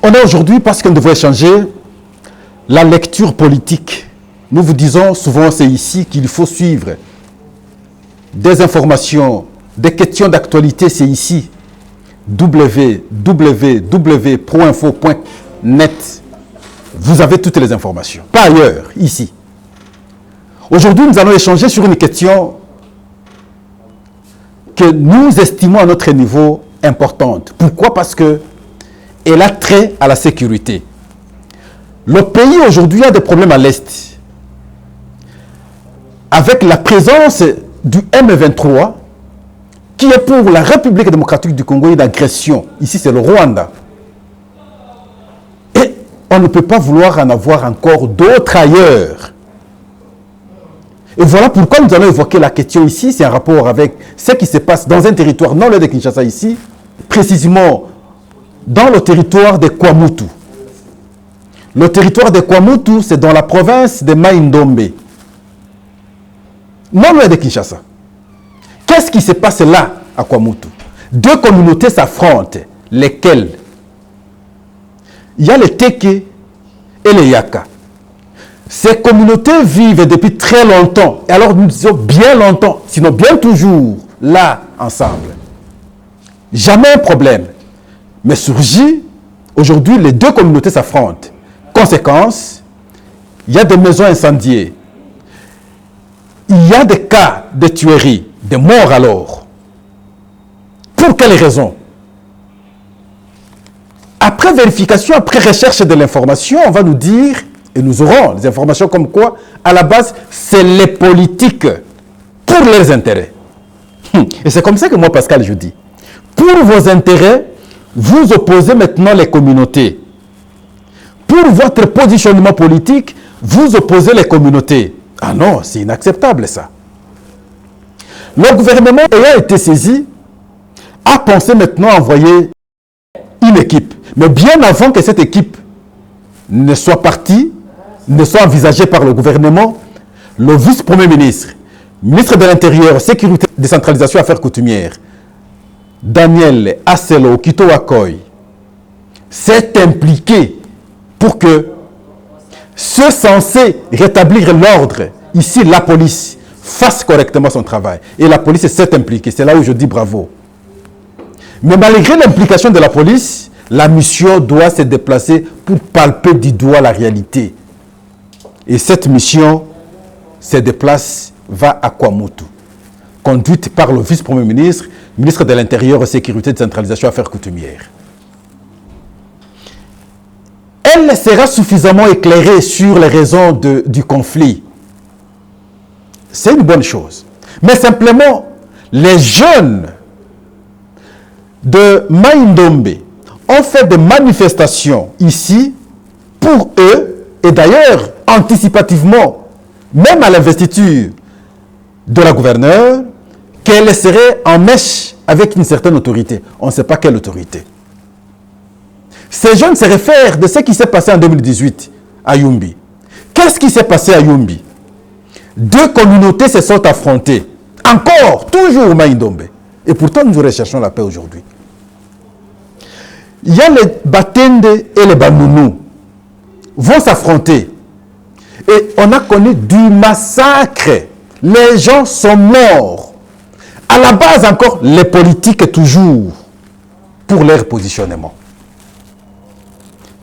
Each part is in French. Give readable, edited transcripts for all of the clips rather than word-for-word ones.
On est aujourd'hui parce qu'on devrait changer la lecture politique. Nous vous disons souvent, c'est ici qu'il faut suivre des informations, des questions d'actualité, c'est ici. www.proinfo.net. Vous avez toutes les informations. Pas ailleurs, ici. Aujourd'hui, nous allons échanger sur une question que nous estimons à notre niveau importante. Pourquoi? Parce que elle a trait à la sécurité. Le pays aujourd'hui a des problèmes à l'Est. Avec la présence du M23, qui est pour la République démocratique du Congo une agression. Ici, c'est le Rwanda. Et on ne peut pas vouloir en avoir encore d'autres ailleurs. Et voilà pourquoi nous allons évoquer la question ici. C'est un rapport avec ce qui se passe dans un territoire non loin de Kinshasa ici, précisément dans le territoire de Kwamutu. Le territoire de Kwamutu, c'est dans la province de Mai-Ndombe, non loin de Kinshasa. Qu'est-ce qui se passe là, à Kwamutu? Deux communautés s'affrontent. Lesquelles? Il y a les Teke et les Yaka. Ces communautés vivent depuis très longtemps. Et alors nous disons bien longtemps, sinon bien toujours, là, ensemble. Jamais un problème. Mais surgit, aujourd'hui, les deux communautés s'affrontent. Conséquence, il y a des maisons incendiées. Il y a des cas de tuerie, des morts alors. Pour quelles raisons? Après vérification, après recherche de l'information, on va nous dire, et nous aurons des informations comme quoi, à la base, c'est les politiques pour leurs intérêts. Et c'est comme ça que moi, Pascal, je dis. Pour vos intérêts, vous opposez maintenant les communautés. Pour votre positionnement politique, vous opposez les communautés. Ah non, c'est inacceptable ça. Le gouvernement ayant été saisi, a pensé maintenant envoyer une équipe. Mais bien avant que cette équipe ne soit partie, ne soit envisagée par le gouvernement, le vice-premier ministre, ministre de l'Intérieur, Sécurité, Décentralisation, Affaires coutumières, Daniel Asselo Kito-Wakoy, s'est impliqué pour que ceux censés rétablir l'ordre, ici la police, fasse correctement son travail. Et la police s'est impliquée. C'est là où je dis bravo. Mais malgré l'implication de la police, la mission doit se déplacer pour palper du doigt la réalité. Et cette mission se déplace, va à Kwamutu, conduite par le vice-premier ministre, ministre de l'Intérieur, Sécurité, Décentralisation, Affaires coutumières. Elle sera suffisamment éclairée sur les raisons du conflit. C'est une bonne chose. Mais simplement, les jeunes de Mai-Ndombe ont fait des manifestations ici pour eux, et d'ailleurs anticipativement, même à l'investiture de la gouverneure, qu'elle serait en mèche avec une certaine autorité. On ne sait pas quelle autorité. Ces jeunes se réfèrent de ce qui s'est passé en 2018 à Yumbi. Qu'est-ce qui s'est passé à Yumbi? Deux communautés se sont affrontées. Encore, toujours Mai-Ndombe. Et pourtant, nous recherchons la paix aujourd'hui. Il y a les Batende et les Banounous vont s'affronter. Et on a connu du massacre. Les gens sont morts. À la base encore, les politiques toujours pour leur positionnement.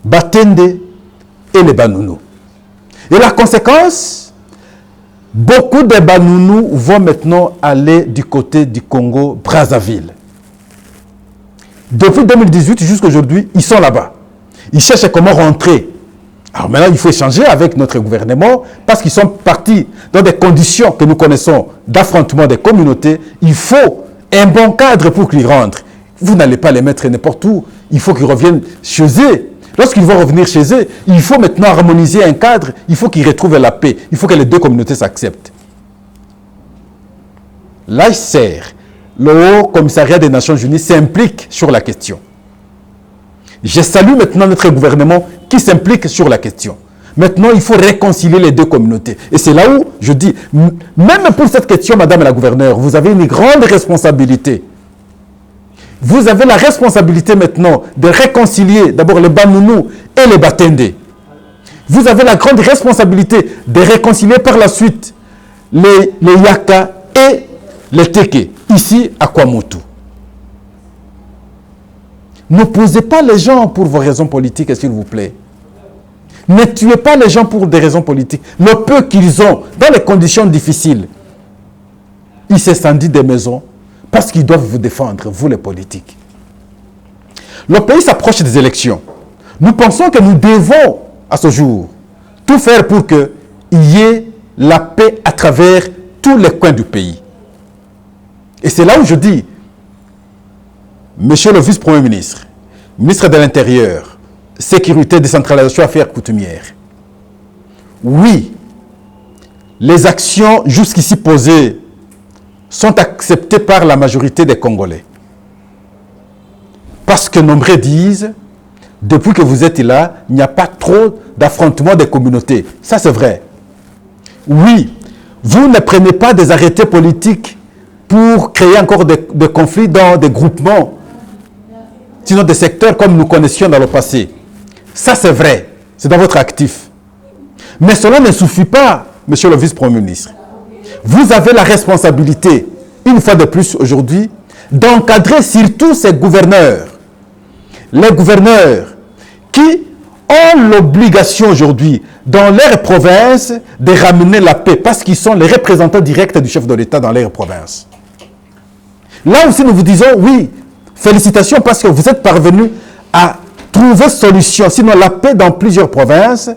Batende et les Banounous. Et la conséquence, beaucoup de Banounous vont maintenant aller du côté du Congo-Brazzaville. Depuis 2018 jusqu'à aujourd'hui, ils sont là-bas. Ils cherchent comment rentrer. Alors maintenant, il faut échanger avec notre gouvernement parce qu'ils sont partis dans des conditions que nous connaissons d'affrontement des communautés. Il faut un bon cadre pour qu'ils rentrent. Vous n'allez pas les mettre n'importe où. Il faut qu'ils reviennent chez eux. Lorsqu'ils vont revenir chez eux, il faut maintenant harmoniser un cadre. Il faut qu'ils retrouvent la paix. Il faut que les deux communautés s'acceptent. L'AICER, le Haut Commissariat des Nations Unies, s'implique sur la question. Je salue maintenant notre gouvernement qui s'implique sur la question. Maintenant, il faut réconcilier les deux communautés. Et c'est là où je dis, même pour cette question, Madame la gouverneure, vous avez une grande responsabilité. Vous avez la responsabilité maintenant de réconcilier d'abord les Banounous et les Batendé. Vous avez la grande responsabilité de réconcilier par la suite les Yaka et les Teke, ici à Kwamutu. N'opposez pas les gens pour vos raisons politiques, s'il vous plaît. Ne tuez pas les gens pour des raisons politiques. Le peu qu'ils ont, dans les conditions difficiles, ils s'installent des maisons parce qu'ils doivent vous défendre, vous les politiques. Le pays s'approche des élections. Nous pensons que nous devons, à ce jour, tout faire pour qu'il y ait la paix à travers tous les coins du pays. Et c'est là où je dis, Monsieur le vice-premier ministre, ministre de l'Intérieur, Sécurité, décentralisation, affaires coutumières. Oui, les actions jusqu'ici posées sont acceptées par la majorité des Congolais. Parce que nombreux disent, depuis que vous êtes là, il n'y a pas trop d'affrontements des communautés. Ça, c'est vrai. Oui, vous ne prenez pas des arrêtés politiques pour créer encore des conflits dans des groupements, sinon des secteurs comme nous connaissions dans le passé. Ça, c'est vrai. C'est dans votre actif. Mais cela ne suffit pas, monsieur le vice-premier ministre. Vous avez la responsabilité, une fois de plus aujourd'hui, d'encadrer surtout ces gouverneurs. Les gouverneurs qui ont l'obligation aujourd'hui, dans leur province, de ramener la paix, parce qu'ils sont les représentants directs du chef de l'État dans leur province. Là aussi, nous vous disons, oui, félicitations, parce que vous êtes parvenus à trouver solution, sinon la paix dans plusieurs provinces,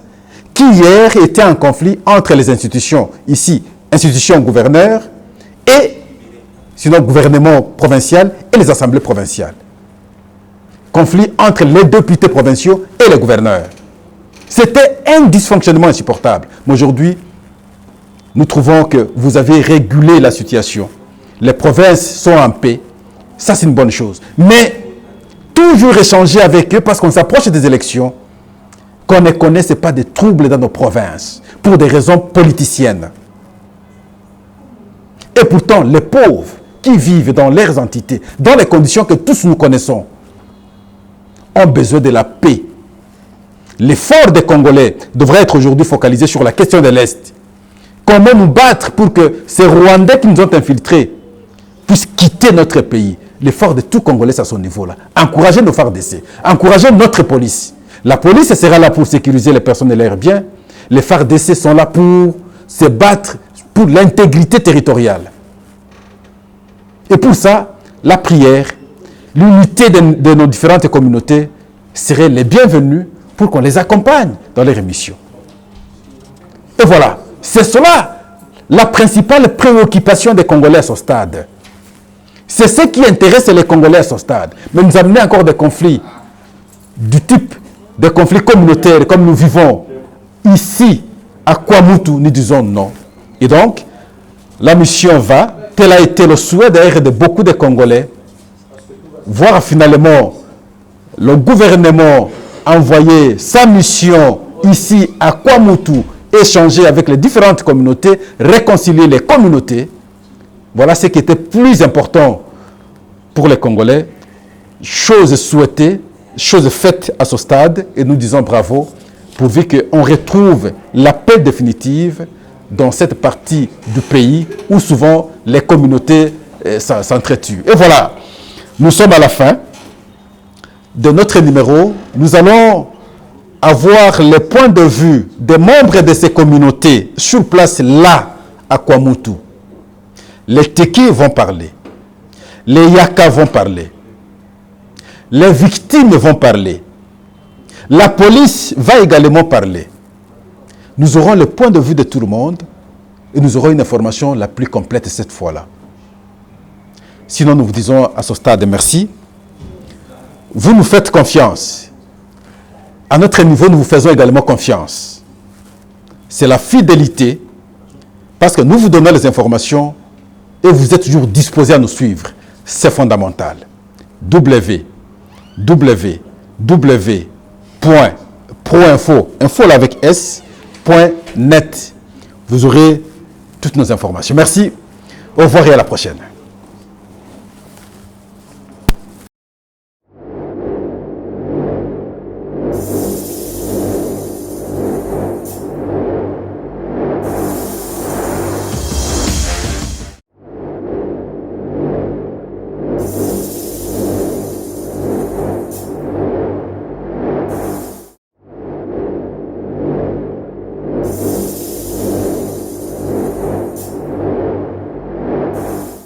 qui hier étaient en conflit entre les institutions, ici, institutions gouverneurs, et sinon gouvernement provincial et les assemblées provinciales. Conflit entre les députés provinciaux et les gouverneurs. C'était un dysfonctionnement insupportable. Mais aujourd'hui, nous trouvons que vous avez régulé la situation. Les provinces sont en paix. Ça, c'est une bonne chose. Mais toujours échanger avec eux parce qu'on s'approche des élections, qu'on ne connaisse pas des troubles dans nos provinces pour des raisons politiciennes. Et pourtant, les pauvres qui vivent dans leurs entités, dans les conditions que tous nous connaissons, ont besoin de la paix. L'effort des Congolais devrait être aujourd'hui focalisé sur la question de l'Est. Comment nous battre pour que ces Rwandais qui nous ont infiltrés puissent quitter notre pays. L'effort de tout Congolais c'est à ce niveau-là. Encourager nos FARDC, encourager notre police. La police sera là pour sécuriser les personnes et leurs biens. Les FARDC sont là pour se battre pour l'intégrité territoriale. Et pour ça, la prière, l'unité de nos différentes communautés seraient les bienvenus pour qu'on les accompagne dans les missions. Et voilà, c'est cela la principale préoccupation des Congolais à ce stade. C'est ce qui intéresse les Congolais à ce stade. Mais nous amener encore des conflits du type des conflits communautaires comme nous vivons ici à Kwamutu, nous disons non. Et donc, la mission va, tel a été le souhait d'ailleurs de beaucoup de Congolais, voir finalement le gouvernement envoyer sa mission ici à Kwamutu, échanger avec les différentes communautés, réconcilier les communautés. Voilà ce qui était plus important pour les Congolais. Chose souhaitée, chose faite à ce stade, et nous disons bravo, pourvu qu'on retrouve la paix définitive dans cette partie du pays où souvent les communautés s'entretuent. Et voilà, nous sommes à la fin de notre numéro. Nous allons avoir les points de vue des membres de ces communautés sur place là, à Kwamutu. Les Teki vont parler. Les Yaka vont parler. Les victimes vont parler. La police va également parler. Nous aurons le point de vue de tout le monde et nous aurons une information la plus complète cette fois-là. Sinon, nous vous disons à ce stade merci. Vous nous faites confiance. À notre niveau, nous vous faisons également confiance. C'est la fidélité parce que nous vous donnons les informations et vous êtes toujours disposés à nous suivre. C'est fondamental. www.proinfo, info là avec s.net. Vous aurez toutes nos informations. Merci. Au revoir et à la prochaine.